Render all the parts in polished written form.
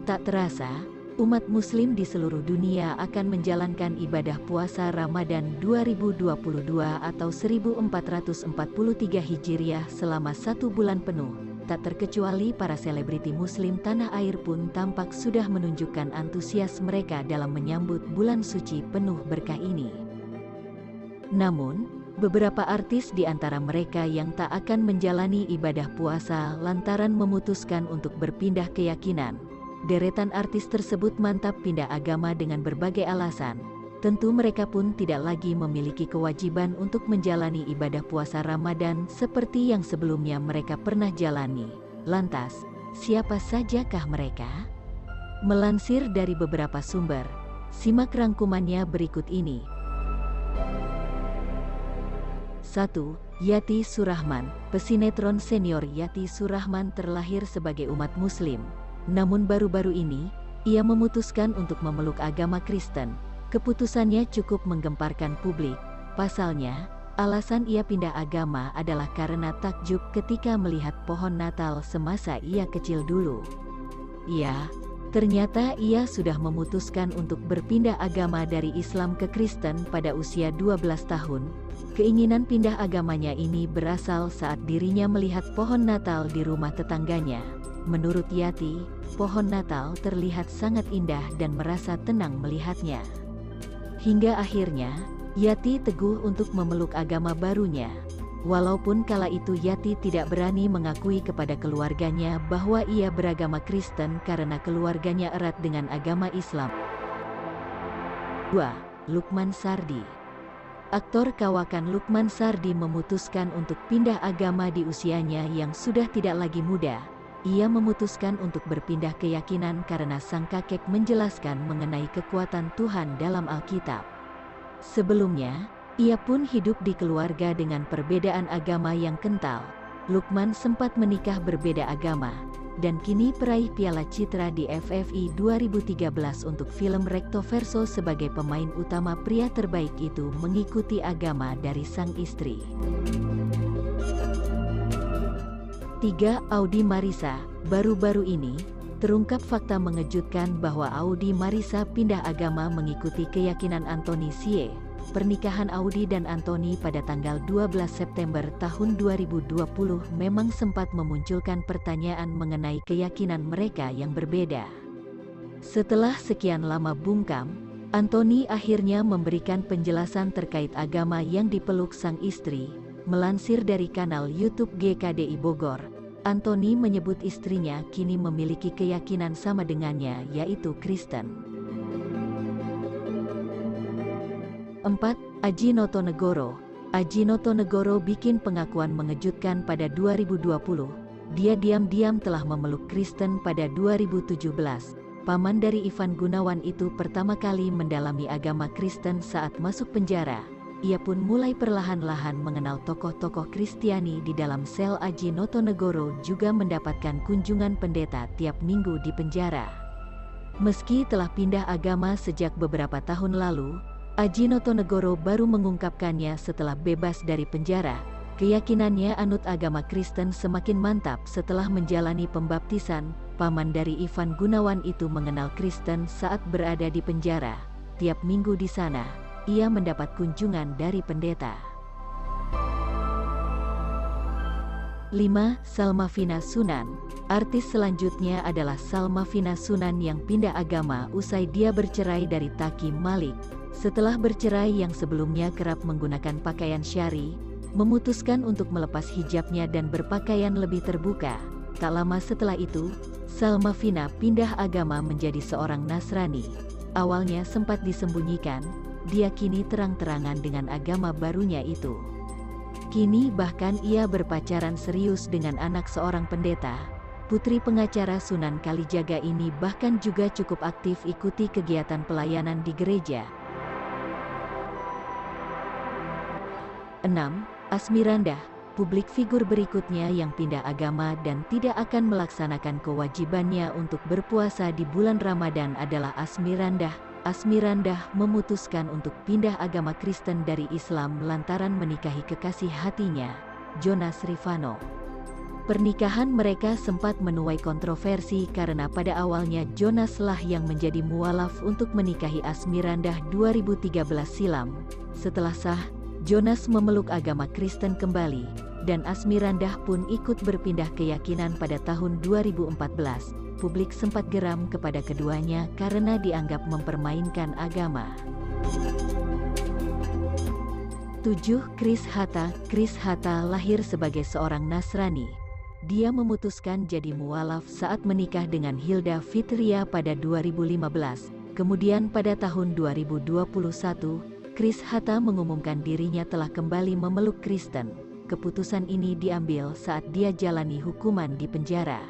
Tak terasa, umat muslim di seluruh dunia akan menjalankan ibadah puasa Ramadan 2022 atau 1443 Hijriah selama 1 bulan penuh. Tak terkecuali para selebriti muslim tanah air pun tampak sudah menunjukkan antusias mereka dalam menyambut bulan suci penuh berkah ini. Namun, beberapa artis di antara mereka yang tak akan menjalani ibadah puasa lantaran memutuskan untuk berpindah keyakinan. Deretan artis tersebut mantap pindah agama dengan berbagai alasan. Tentu mereka pun tidak lagi memiliki kewajiban untuk menjalani ibadah puasa Ramadan seperti yang sebelumnya mereka pernah jalani. Lantas, siapa sajakah mereka? Melansir dari beberapa sumber, simak rangkumannya berikut ini. 1. Yati Surahman. Pesinetron senior Yati Surahman terlahir sebagai umat muslim. Namun baru-baru ini, ia memutuskan untuk memeluk agama Kristen. Keputusannya cukup menggemparkan publik. Pasalnya, alasan ia pindah agama adalah karena takjub ketika melihat pohon Natal semasa ia kecil dulu. Ternyata ia sudah memutuskan untuk berpindah agama dari Islam ke Kristen pada usia 12 tahun. Keinginan pindah agamanya ini berasal saat dirinya melihat pohon Natal di rumah tetangganya. Menurut Yati, pohon Natal terlihat sangat indah dan merasa tenang melihatnya. Hingga akhirnya, Yati teguh untuk memeluk agama barunya. Walaupun kala itu Yati tidak berani mengakui kepada keluarganya bahwa ia beragama Kristen karena keluarganya erat dengan agama Islam. 2. Lukman Sardi. Aktor kawakan Lukman Sardi memutuskan untuk pindah agama di usianya yang sudah tidak lagi muda. Ia memutuskan untuk berpindah keyakinan karena sang kakek menjelaskan mengenai kekuatan Tuhan dalam Alkitab. Sebelumnya, ia pun hidup di keluarga dengan perbedaan agama yang kental. Lukman sempat menikah berbeda agama, dan kini peraih Piala Citra di FFI 2013 untuk film Recto Verso sebagai pemain utama. Pria terbaik itu mengikuti agama dari sang istri. 3. Audi Marissa. Baru-baru ini, terungkap fakta mengejutkan bahwa Audi Marissa pindah agama mengikuti keyakinan Anthony Sie. Pernikahan Audi dan Anthony pada tanggal 12 September tahun 2020 memang sempat memunculkan pertanyaan mengenai keyakinan mereka yang berbeda. Setelah sekian lama bungkam, Anthony akhirnya memberikan penjelasan terkait agama yang dipeluk sang istri. Melansir dari kanal YouTube GKDI Bogor, Anthony menyebut istrinya kini memiliki keyakinan sama dengannya, yaitu Kristen. 4. Aji Notonegoro. Aji Notonegoro bikin pengakuan mengejutkan pada 2020. Dia diam-diam telah memeluk Kristen pada 2017. Paman dari Ivan Gunawan itu pertama kali mendalami agama Kristen saat masuk penjara. Ia pun mulai perlahan-lahan mengenal tokoh-tokoh Kristiani di dalam sel. Aji Notonegoro juga mendapatkan kunjungan pendeta tiap minggu di penjara. Meski telah pindah agama sejak beberapa tahun lalu, Aji Notonegoro baru mengungkapkannya setelah bebas dari penjara. Keyakinannya anut agama Kristen semakin mantap setelah menjalani pembaptisan. Paman dari Ivan Gunawan itu mengenal Kristen saat berada di penjara. Tiap minggu di sana, ia mendapat kunjungan dari pendeta. 5. Salmavina Sunan. Artis selanjutnya adalah Salmavina Sunan yang pindah agama usai dia bercerai dari Taki Malik. Setelah bercerai yang sebelumnya kerap menggunakan pakaian syari, memutuskan untuk melepas hijabnya dan berpakaian lebih terbuka. Tak lama setelah itu, Salmavina pindah agama menjadi seorang Nasrani. Awalnya sempat disembunyikan, dia kini terang-terangan dengan agama barunya itu. Kini bahkan ia berpacaran serius dengan anak seorang pendeta. Putri pengacara Sunan Kalijaga ini bahkan juga cukup aktif ikuti kegiatan pelayanan di gereja. 6. Asmirandah. Publik figur berikutnya yang pindah agama dan tidak akan melaksanakan kewajibannya untuk berpuasa di bulan Ramadan adalah Asmirandah. Asmirandah memutuskan untuk pindah agama Kristen dari Islam lantaran menikahi kekasih hatinya, Jonas Rifano. Pernikahan mereka sempat menuai kontroversi karena pada awalnya Jonas lah yang menjadi mualaf untuk menikahi Asmirandah 2013 silam. Setelah sah, Jonas memeluk agama Kristen kembali, dan Asmirandah pun ikut berpindah keyakinan pada tahun 2014. Publik sempat geram kepada keduanya karena dianggap mempermainkan agama. 7. Chris Hatta. Chris Hatta lahir sebagai seorang Nasrani. Dia memutuskan jadi mualaf saat menikah dengan Hilda Fitria pada 2015. Kemudian pada tahun 2021, Chris Hatta mengumumkan dirinya telah kembali memeluk Kristen. Keputusan ini diambil saat dia jalani hukuman di penjara.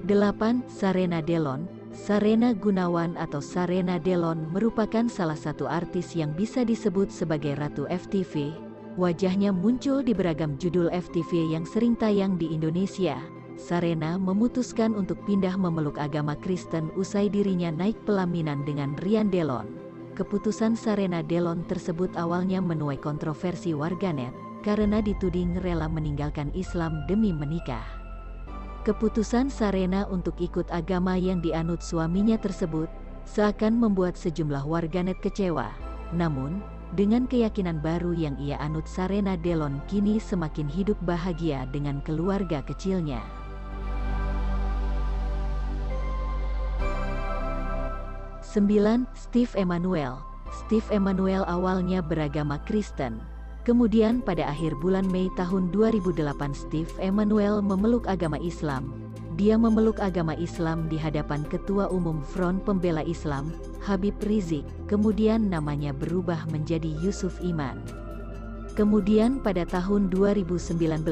8. Sarena Delon. Sarena Gunawan atau Sarena Delon merupakan salah satu artis yang bisa disebut sebagai Ratu FTV. Wajahnya muncul di beragam judul FTV yang sering tayang di Indonesia. Sarena memutuskan untuk pindah memeluk agama Kristen usai dirinya naik pelaminan dengan Ryan Delon. Keputusan Sarena Delon tersebut awalnya menuai kontroversi warganet karena dituding rela meninggalkan Islam demi menikah. Keputusan Sarena untuk ikut agama yang dianut suaminya tersebut seakan membuat sejumlah warganet kecewa. Namun, dengan keyakinan baru yang ia anut, Sarena Delon kini semakin hidup bahagia dengan keluarga kecilnya. 9. Steve Emmanuel. Steve Emmanuel awalnya beragama Kristen. Kemudian pada akhir bulan Mei tahun 2008 Steve Emmanuel memeluk agama Islam. Dia memeluk agama Islam di hadapan Ketua Umum Front Pembela Islam, Habib Rizik, kemudian namanya berubah menjadi Yusuf Iman. Kemudian pada tahun 2019,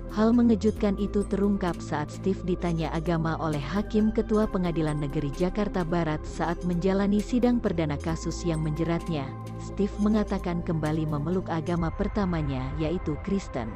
hal mengejutkan itu terungkap saat Steve ditanya agama oleh Hakim Ketua Pengadilan Negeri Jakarta Barat saat menjalani sidang perdana kasus yang menjeratnya. Steve mengatakan kembali memeluk agama pertamanya, yaitu Kristen.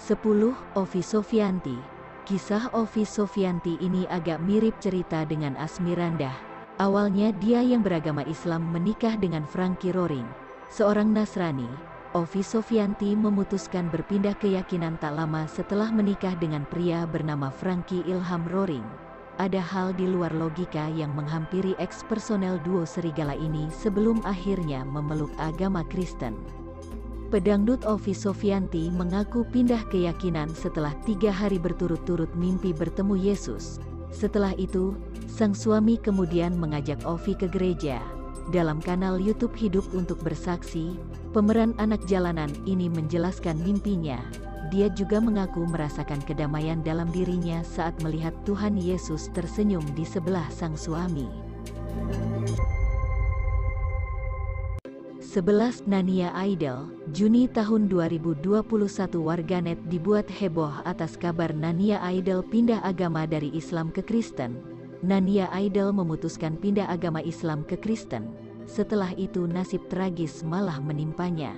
10. Ovi Sofianti. Kisah Ovi Sofianti ini agak mirip cerita dengan Asmirandah. Awalnya dia yang beragama Islam menikah dengan Frankie Roring, seorang Nasrani. Ovi Sofianti memutuskan berpindah keyakinan tak lama setelah menikah dengan pria bernama Frankie Ilham Roring. Ada hal di luar logika yang menghampiri ex-personel duo Serigala ini sebelum akhirnya memeluk agama Kristen. Pedangdut Ovi Sofianti mengaku pindah keyakinan setelah 3 hari berturut-turut mimpi bertemu Yesus. Setelah itu, sang suami kemudian mengajak Ovi ke gereja. Dalam kanal YouTube Hidup Untuk Bersaksi, pemeran anak jalanan ini menjelaskan mimpinya. Dia juga mengaku merasakan kedamaian dalam dirinya saat melihat Tuhan Yesus tersenyum di sebelah sang suami. 11. Nania Idol. Juni tahun 2021 warganet dibuat heboh atas kabar Nania Idol pindah agama dari Islam ke Kristen. Nania Idol memutuskan pindah agama Islam ke Kristen. Setelah itu nasib tragis malah menimpanya.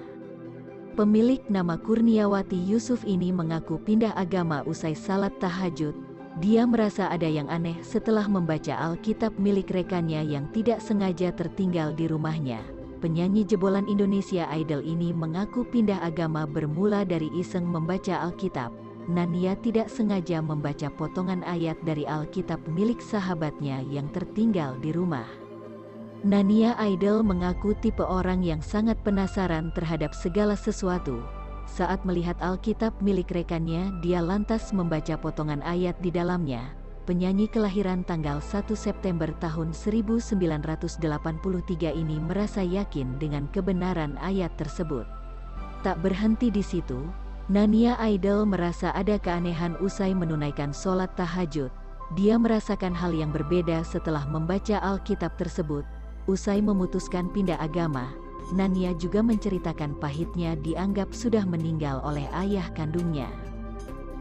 Pemilik nama Kurniawati Yusuf ini mengaku pindah agama usai salat tahajud. Dia merasa ada yang aneh setelah membaca Alkitab milik rekannya yang tidak sengaja tertinggal di rumahnya. Penyanyi jebolan Indonesia Idol ini mengaku pindah agama bermula dari iseng membaca Alkitab. Nania tidak sengaja membaca potongan ayat dari Alkitab milik sahabatnya yang tertinggal di rumah. Nania Idol mengaku tipe orang yang sangat penasaran terhadap segala sesuatu. Saat melihat Alkitab milik rekannya, dia lantas membaca potongan ayat di dalamnya. Penyanyi kelahiran tanggal 1 September tahun 1983 ini merasa yakin dengan kebenaran ayat tersebut. Tak berhenti di situ, Nania Idol merasa ada keanehan usai menunaikan sholat tahajud. Dia merasakan hal yang berbeda setelah membaca Alkitab tersebut. Usai memutuskan pindah agama, Nania juga menceritakan pahitnya dianggap sudah meninggal oleh ayah kandungnya.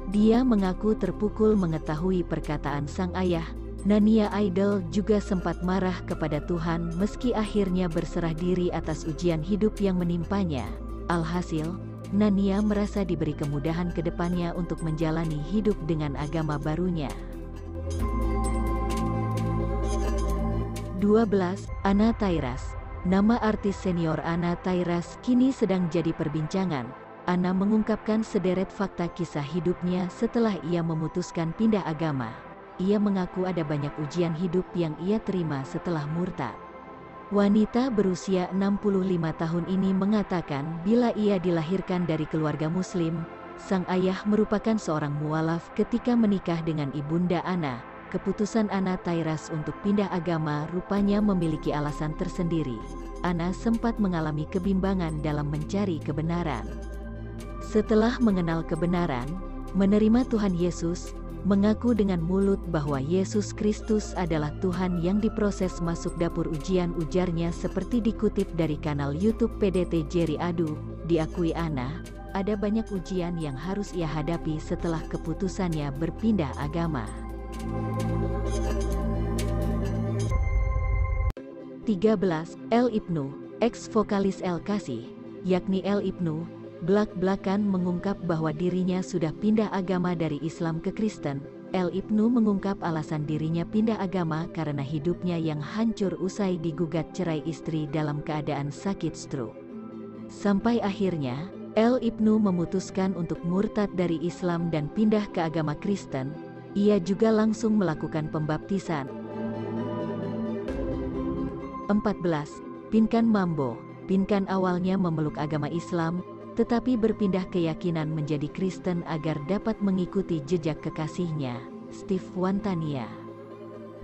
Dia mengaku terpukul mengetahui perkataan sang ayah. Nania Idol juga sempat marah kepada Tuhan meski akhirnya berserah diri atas ujian hidup yang menimpanya. Alhasil, Nania merasa diberi kemudahan ke depannya untuk menjalani hidup dengan agama barunya. 12. Anna Tairas. Nama artis senior Anna Tairas kini sedang jadi perbincangan. Anna mengungkapkan sederet fakta kisah hidupnya setelah ia memutuskan pindah agama. Ia mengaku ada banyak ujian hidup yang ia terima setelah murtad. Wanita berusia 65 tahun ini mengatakan bila ia dilahirkan dari keluarga muslim, sang ayah merupakan seorang mualaf ketika menikah dengan ibunda Anna. Keputusan Anna Tairas untuk pindah agama rupanya memiliki alasan tersendiri. Anna sempat mengalami kebimbangan dalam mencari kebenaran. Setelah mengenal kebenaran, menerima Tuhan Yesus, mengaku dengan mulut bahwa Yesus Kristus adalah Tuhan yang diproses masuk dapur ujian, ujarnya seperti dikutip dari kanal YouTube PDT Jerry Adu. Diakui Anna, ada banyak ujian yang harus ia hadapi setelah keputusannya berpindah agama. 13. El Ibnu, ex-vokalis El Kasih, yakni El Ibnu, belak-belakan mengungkap bahwa dirinya sudah pindah agama dari Islam ke Kristen. El Ibnu mengungkap alasan dirinya pindah agama karena hidupnya yang hancur usai digugat cerai istri dalam keadaan sakit stroke. Sampai akhirnya, El Ibnu memutuskan untuk murtad dari Islam dan pindah ke agama Kristen. Ia juga langsung melakukan pembaptisan. 14. Pinkan Mambo. Pinkan awalnya memeluk agama Islam, tetapi berpindah keyakinan menjadi Kristen agar dapat mengikuti jejak kekasihnya, Steve Wantania.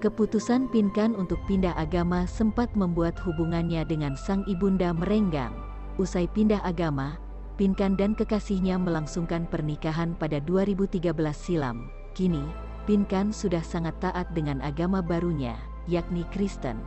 Keputusan Pinkan untuk pindah agama sempat membuat hubungannya dengan sang ibunda merenggang. Usai pindah agama, Pinkan dan kekasihnya melangsungkan pernikahan pada 2013 silam. Kini, Pinkan sudah sangat taat dengan agama barunya, yakni Kristen.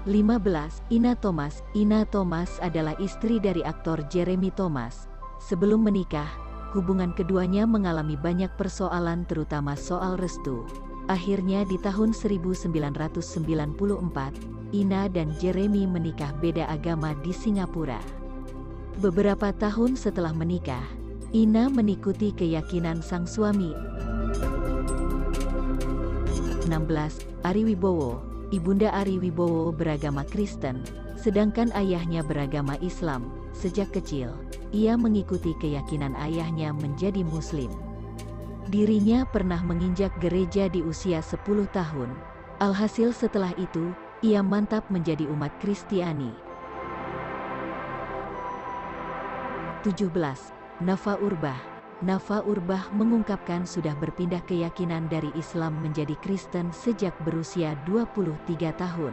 15. Ina Thomas. Ina Thomas adalah istri dari aktor Jeremy Thomas. Sebelum menikah, hubungan keduanya mengalami banyak persoalan terutama soal restu. Akhirnya di tahun 1994, Ina dan Jeremy menikah beda agama di Singapura. Beberapa tahun setelah menikah, Ina mengikuti keyakinan sang suami. 16. Ari Wibowo. Ibunda Ari Wibowo beragama Kristen, sedangkan ayahnya beragama Islam. Sejak kecil, ia mengikuti keyakinan ayahnya menjadi Muslim. Dirinya pernah menginjak gereja di usia 10 tahun. Alhasil setelah itu, ia mantap menjadi umat Kristiani. 17. Nafa Urbah. Nafa Urbah mengungkapkan sudah berpindah keyakinan dari Islam menjadi Kristen sejak berusia 23 tahun.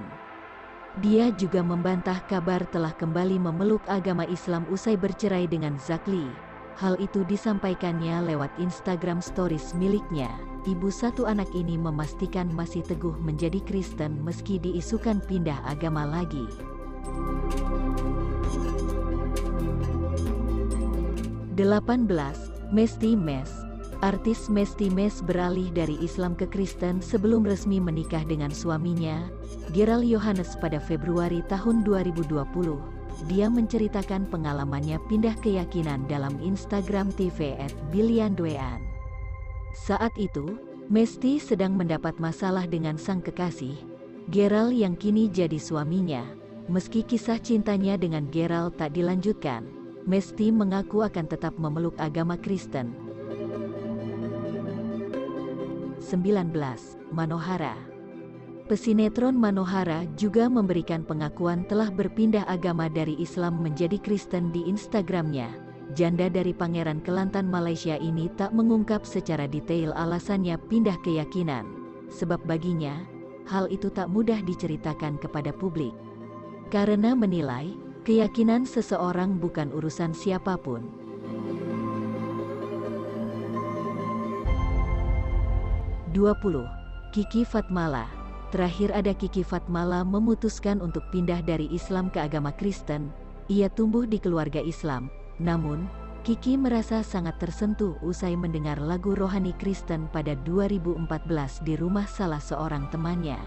Dia juga membantah kabar telah kembali memeluk agama Islam usai bercerai dengan Zakli. Hal itu disampaikannya lewat Instagram Stories miliknya. Ibu satu anak ini memastikan masih teguh menjadi Kristen meski diisukan pindah agama lagi. 18. Mesty Mes. Artis Mesty Mes beralih dari Islam ke Kristen sebelum resmi menikah dengan suaminya, Gerald Yohanes pada Februari tahun 2020. Dia menceritakan pengalamannya pindah keyakinan dalam Instagram TV @biliandoean. Saat itu, Mesty sedang mendapat masalah dengan sang kekasih, Gerald yang kini jadi suaminya. Meski kisah cintanya dengan Gerald tak dilanjutkan, Mesty mengaku akan tetap memeluk agama Kristen. 19. Manohara. Pesinetron Manohara juga memberikan pengakuan telah berpindah agama dari Islam menjadi Kristen di Instagramnya. Janda dari Pangeran Kelantan Malaysia ini tak mengungkap secara detail alasannya pindah keyakinan, sebab baginya, hal itu tak mudah diceritakan kepada publik. Karena menilai, keyakinan seseorang bukan urusan siapapun. 20. Kiki Fatmala. Terakhir ada Kiki Fatmala memutuskan untuk pindah dari Islam ke agama Kristen. Ia tumbuh di keluarga Islam, namun, Kiki merasa sangat tersentuh usai mendengar lagu rohani Kristen pada 2014 di rumah salah seorang temannya.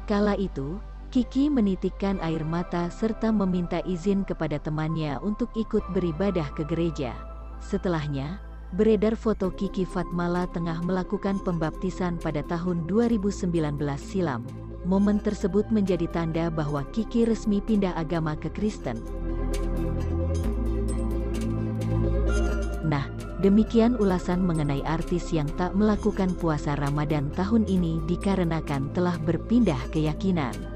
Kala itu, Kiki menitikkan air mata serta meminta izin kepada temannya untuk ikut beribadah ke gereja. Setelahnya, Beredar foto Kiki Fatmala tengah melakukan pembaptisan pada tahun 2019 silam. Momen tersebut menjadi tanda bahwa Kiki resmi pindah agama ke Kristen. Nah, demikian ulasan mengenai artis yang tak melakukan puasa Ramadan tahun ini dikarenakan telah berpindah keyakinan.